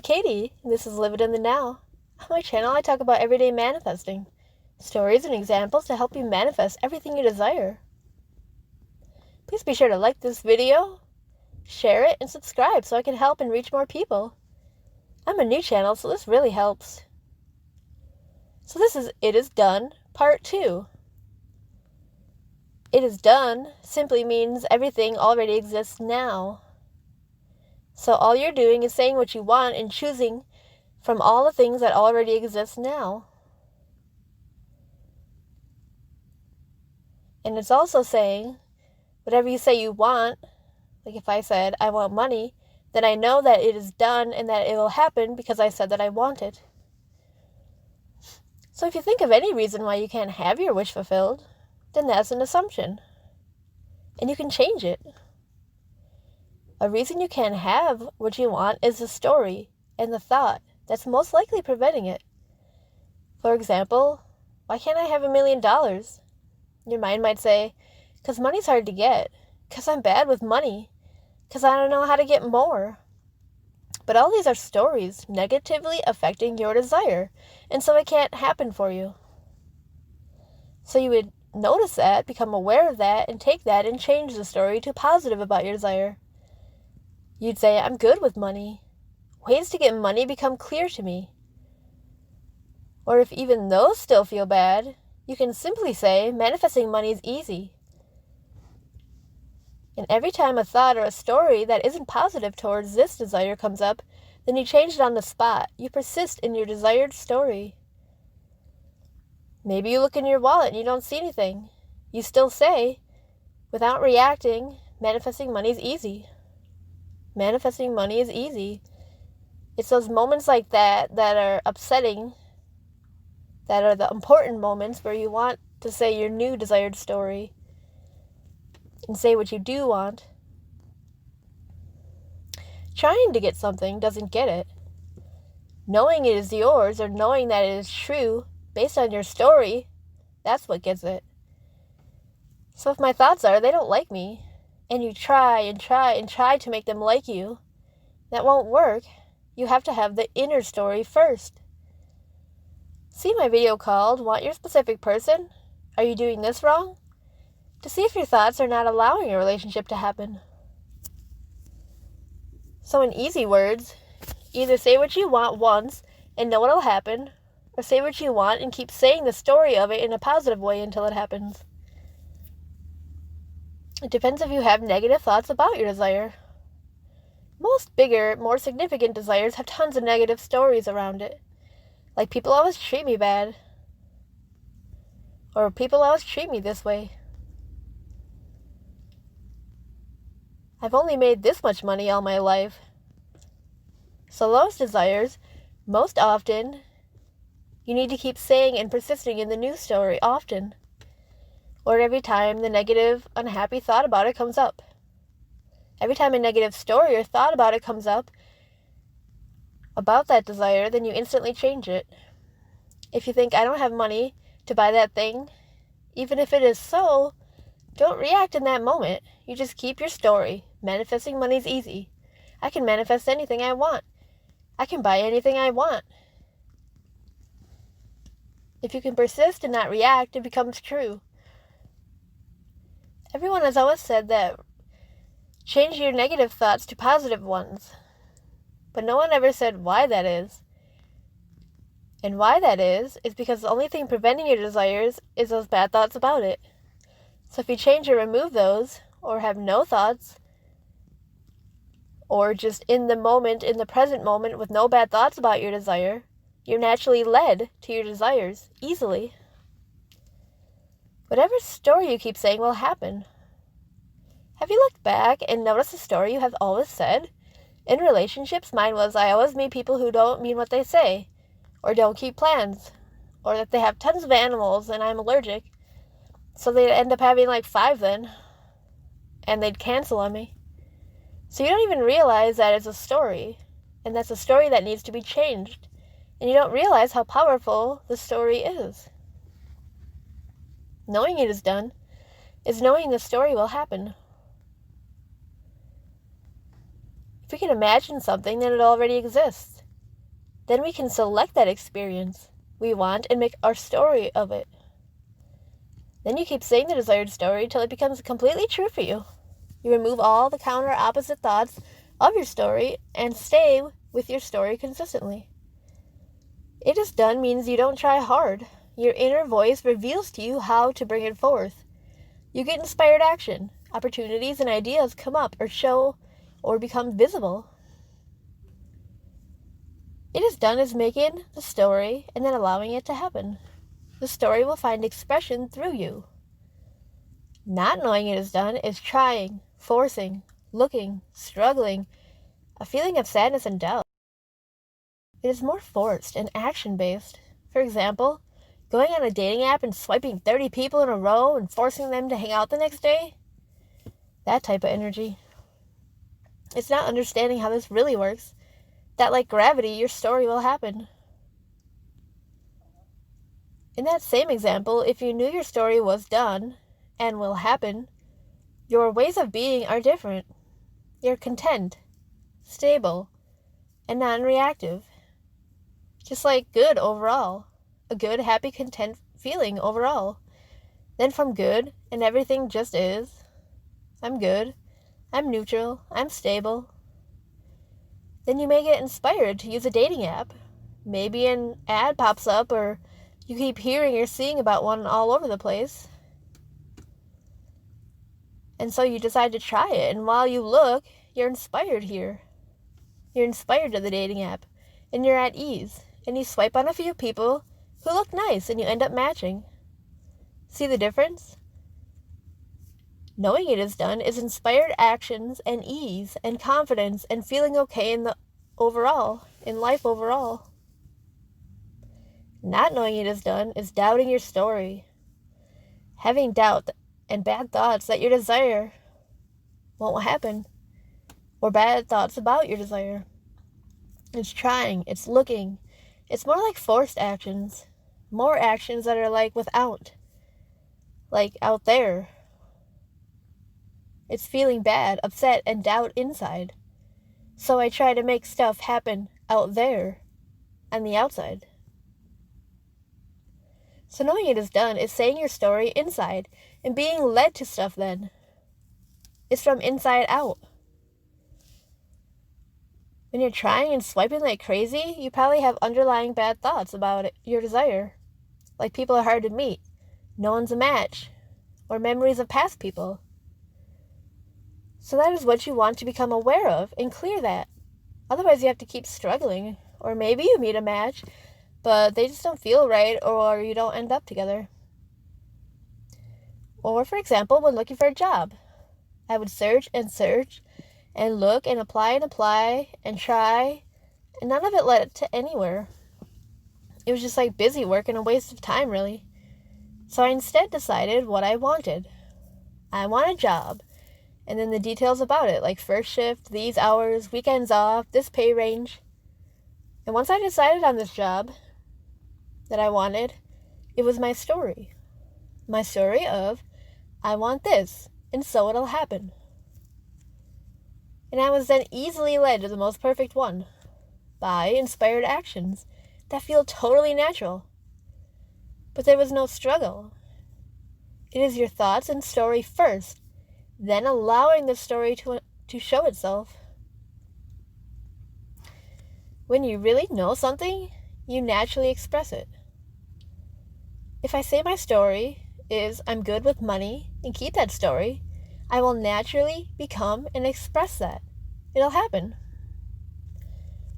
Katie, and this is Live It in the Now. On my channel, I talk about everyday manifesting, stories and examples to help you manifest everything you desire. Please be sure to like this video, share it, and subscribe so I can help and reach more people. I'm a new channel, so this really helps. So this is It Is Done, Part 2. It is done simply means everything already exists now. So all you're doing is saying what you want and choosing from all the things that already exist now. And it's also saying, whatever you say you want, like if I said, I want money, then I know that it is done and that it will happen because I said that I want it. So if you think of any reason why you can't have your wish fulfilled, then that's an assumption. And you can change it. A reason you can't have what you want is the story and the thought that's most likely preventing it. For example, why can't I have $1 million? Your mind might say, because money's hard to get, because I'm bad with money, because I don't know how to get more. But all these are stories negatively affecting your desire, and so it can't happen for you. So you would notice that, become aware of that, and take that and change the story to positive about your desire. You'd say, I'm good with money. Ways to get money become clear to me. Or if even those still feel bad, you can simply say, manifesting money is easy. And every time a thought or a story that isn't positive towards this desire comes up, then you change it on the spot. You persist in your desired story. Maybe you look in your wallet and you don't see anything. You still say, without reacting, manifesting money is easy. Manifesting money is easy. It's those moments like that are upsetting, that are the important moments where you want to say your new desired story and say what you do want. Trying to get something doesn't get it. Knowing it is yours or knowing that it is true based on your story, that's what gets it. So if my thoughts are, they don't like me, and you try and try and try to make them like you, that won't work. You have to have the inner story first. See my video called, Want Your Specific Person? Are You Doing This Wrong? To see if your thoughts are not allowing a relationship to happen. So in easy words, either say what you want once and know it'll happen, or say what you want and keep saying the story of it in a positive way until it happens. It depends if you have negative thoughts about your desire. Most bigger, more significant desires have tons of negative stories around it. Like people always treat me bad. Or people always treat me this way. I've only made this much money all my life. So those desires, most often, you need to keep saying and persisting in the new story often. Or every time the negative, unhappy thought about it comes up. Every time a negative story or thought about it comes up, about that desire, then you instantly change it. If you think, I don't have money to buy that thing, even if it is so, don't react in that moment. You just keep your story. Manifesting money is easy. I can manifest anything I want. I can buy anything I want. If you can persist and not react, it becomes true. Everyone has always said that change your negative thoughts to positive ones. But no one ever said why that is. And why that is because the only thing preventing your desires is those bad thoughts about it. So if you change or remove those, or have no thoughts, or just in the moment, in the present moment with no bad thoughts about your desire, you're naturally led to your desires easily. Whatever story you keep saying will happen. Have you looked back and noticed the story you have always said? In relationships, mine was, I always meet people who don't mean what they say, or don't keep plans, or that they have tons of animals and I'm allergic. So they'd end up having like 5 then, and they'd cancel on me. So you don't even realize that it's a story, and that's a story that needs to be changed, and you don't realize how powerful the story is. Knowing it is done is knowing the story will happen. If we can imagine something, then it already exists. Then we can select that experience we want and make our story of it. Then you keep saying the desired story till it becomes completely true for you. You remove all the counter opposite thoughts of your story and stay with your story consistently. It is done means you don't try hard. Your inner voice reveals to you how to bring it forth. You get inspired action. Opportunities and ideas come up or show or become visible. It is done as making the story and then allowing it to happen. The story will find expression through you. Not knowing it is done is trying, forcing, looking, struggling, a feeling of sadness and doubt. It is more forced and action-based. For example, going on a dating app and swiping 30 people in a row and forcing them to hang out the next day. That type of energy. It's not understanding how this really works. That like gravity, your story will happen. In that same example, if you knew your story was done and will happen, your ways of being are different. You're content, stable, and non-reactive. Just like good overall. A good, happy, content feeling overall. Then from good, and everything just is. I'm good. I'm neutral. I'm stable. Then you may get inspired to use a dating app. Maybe an ad pops up or you keep hearing or seeing about one all over the place. And so you decide to try it. And while you look, you're inspired here. You're inspired to the dating app. And you're at ease. And you swipe on a few people who look nice and you end up matching. See the difference? Knowing it is done is inspired actions and ease and confidence and feeling okay in life overall. Not knowing it is done is doubting your story. Having doubt and bad thoughts that your desire won't happen. Or bad thoughts about your desire. It's trying, it's looking. It's more like forced actions. More actions that are like without. Like out there. It's feeling bad, upset, and doubt inside. So I try to make stuff happen out there, on the outside. So knowing it is done is saying your story inside, and being led to stuff then. It's from inside out. When you're trying and swiping like crazy, you probably have underlying bad thoughts about your desire. Like people are hard to meet, no one's a match, or memories of past people. So that is what you want to become aware of and clear that. Otherwise you have to keep struggling. Or maybe you meet a match, but they just don't feel right or you don't end up together. Or for example, when looking for a job, I would search and look and apply and try, and none of it led to anywhere. It was just like busy work and a waste of time really. So I instead decided what I wanted. I want a job. And then the details about it, like first shift, these hours, weekends off, this pay range. And once I decided on this job that I wanted, it was my story. My story of, I want this, and so it'll happen. And I was then easily led to the most perfect one, by inspired actions that feel totally natural. But there was no struggle. It is your thoughts and story first, then allowing the story to show itself. When you really know something, you naturally express it. If I say my story is I'm good with money and keep that story, I will naturally become and express that. It'll happen.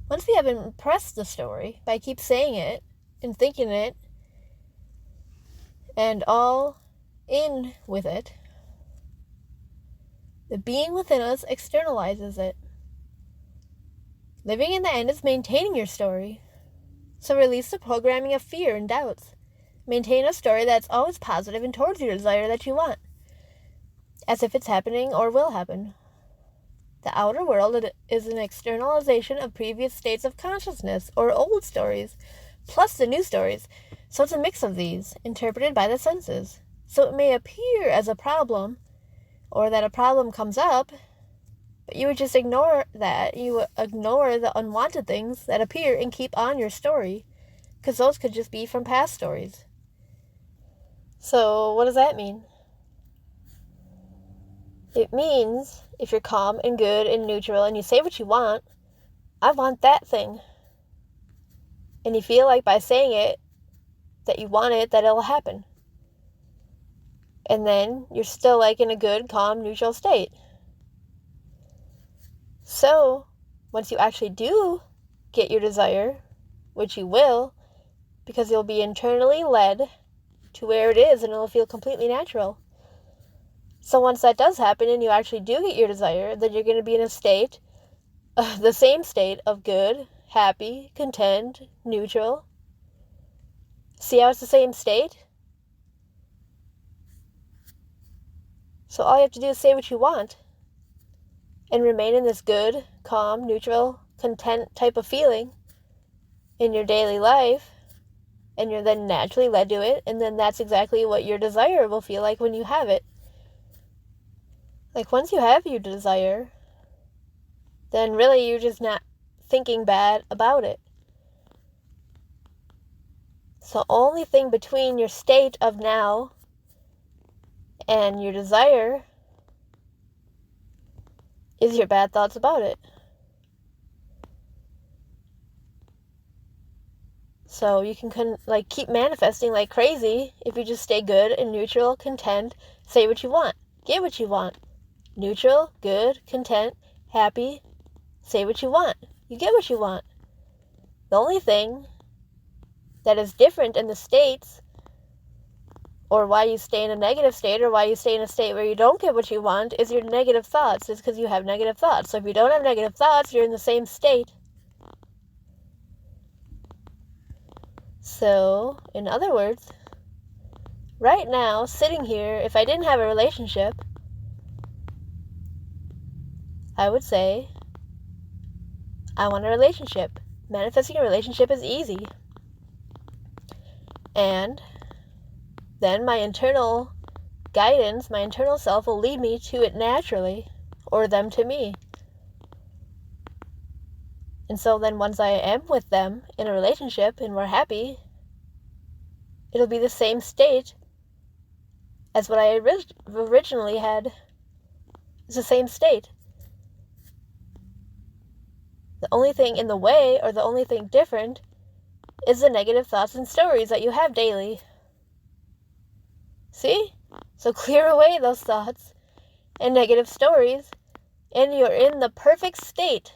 Once we have impressed the story by keep saying it and thinking it and all in with it, the being within us externalizes it. Living in the end is maintaining your story. So release the programming of fear and doubts. Maintain a story that's always positive and towards your desire that you want, as if it's happening or will happen. The outer world is an externalization of previous states of consciousness or old stories, plus the new stories. So it's a mix of these, interpreted by the senses. So it may appear as a problem, or that a problem comes up, But you would just ignore that. You would ignore the unwanted things that appear and keep on your story, because those could just be from past stories. So what does that mean? It means if you're calm and good and neutral and you say what you want, I want that thing. And you feel like by saying it, that you want it, that it'll happen. And then you're still like in a good, calm, neutral state. So, once you actually do get your desire, which you will, because you'll be internally led to where it is and it'll feel completely natural. So once that does happen and you actually do get your desire, then you're going to be in a state, the same state of good, happy, content, neutral. See how it's the same state? So all you have to do is say what you want and remain in this good, calm, neutral, content type of feeling in your daily life, and you're then naturally led to it, and then that's exactly what your desire will feel like when you have it. Like once you have your desire, then really you're just not thinking bad about it. So only thing between your state of now and your desire is your bad thoughts about it. So you can keep manifesting like crazy if you just stay good and neutral, content, say what you want, get what you want. Neutral, good, content, happy, say what you want. You get what you want. The only thing that is different in the states, or why you stay in a negative state, or why you stay in a state where you don't get what you want, is your negative thoughts. It's because you have negative thoughts. So if you don't have negative thoughts, you're in the same state. So, in other words, right now, sitting here, if I didn't have a relationship, I would say, I want a relationship. Manifesting a relationship is easy. And then my internal guidance, my internal self will lead me to it naturally, or them to me. And so then once I am with them in a relationship and we're happy, it'll be the same state as what I originally had. It's the same state. The only thing in the way, or the only thing different, is the negative thoughts and stories that you have daily. See? So clear away those thoughts and negative stories, and you're in the perfect state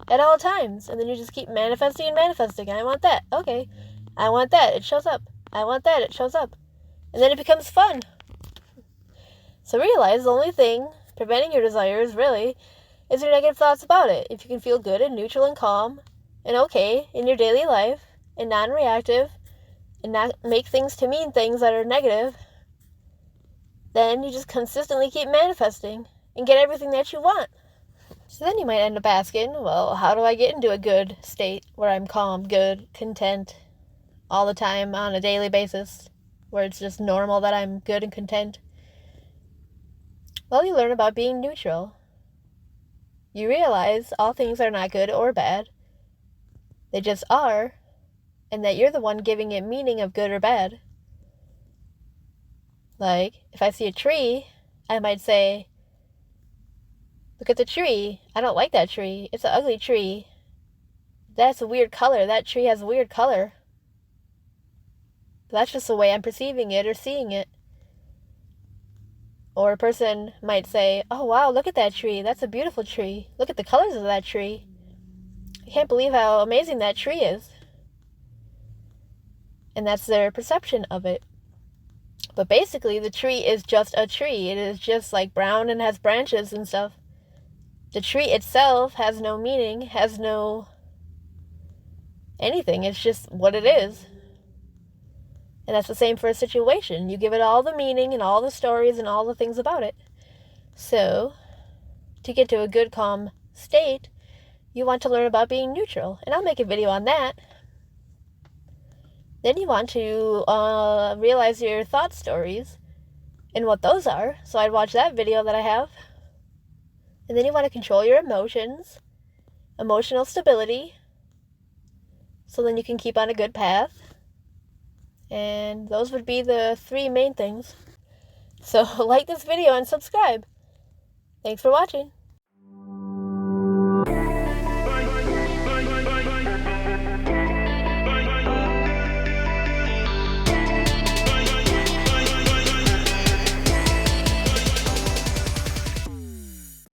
at all times. And then you just keep manifesting and manifesting. I want that. Okay. I want that. It shows up. I want that. It shows up. And then it becomes fun. So realize the only thing preventing your desires really is your negative thoughts about it. If you can feel good and neutral and calm and okay in your daily life and non-reactive and not make things to mean things that are negative, then you just consistently keep manifesting and get everything that you want. So then you might end up asking, well, how do I get into a good state where I'm calm, good, content all the time on a daily basis, where it's just normal that I'm good and content? Well, you learn about being neutral. You realize all things are not good or bad. They just are, and that you're the one giving it meaning of good or bad. Like, if I see a tree, I might say, look at the tree. I don't like that tree. It's an ugly tree. That's a weird color. That tree has a weird color. But that's just the way I'm perceiving it or seeing it. Or a person might say, oh wow, look at that tree. That's a beautiful tree. Look at the colors of that tree. I can't believe how amazing that tree is. And that's their perception of it. But basically, the tree is just a tree. It is just like brown and has branches and stuff. The tree itself has no meaning, has no anything. It's just what it is. And that's the same for a situation. You give it all the meaning and all the stories and all the things about it. So, to get to a good, calm state, you want to learn about being neutral. And I'll make a video on that. Then you want to realize your thought stories and what those are. So I'd watch that video that I have. And then you want to control your emotions, emotional stability, so then you can keep on a good path. And those would be the 3 main things. So like this video and subscribe. Thanks for watching.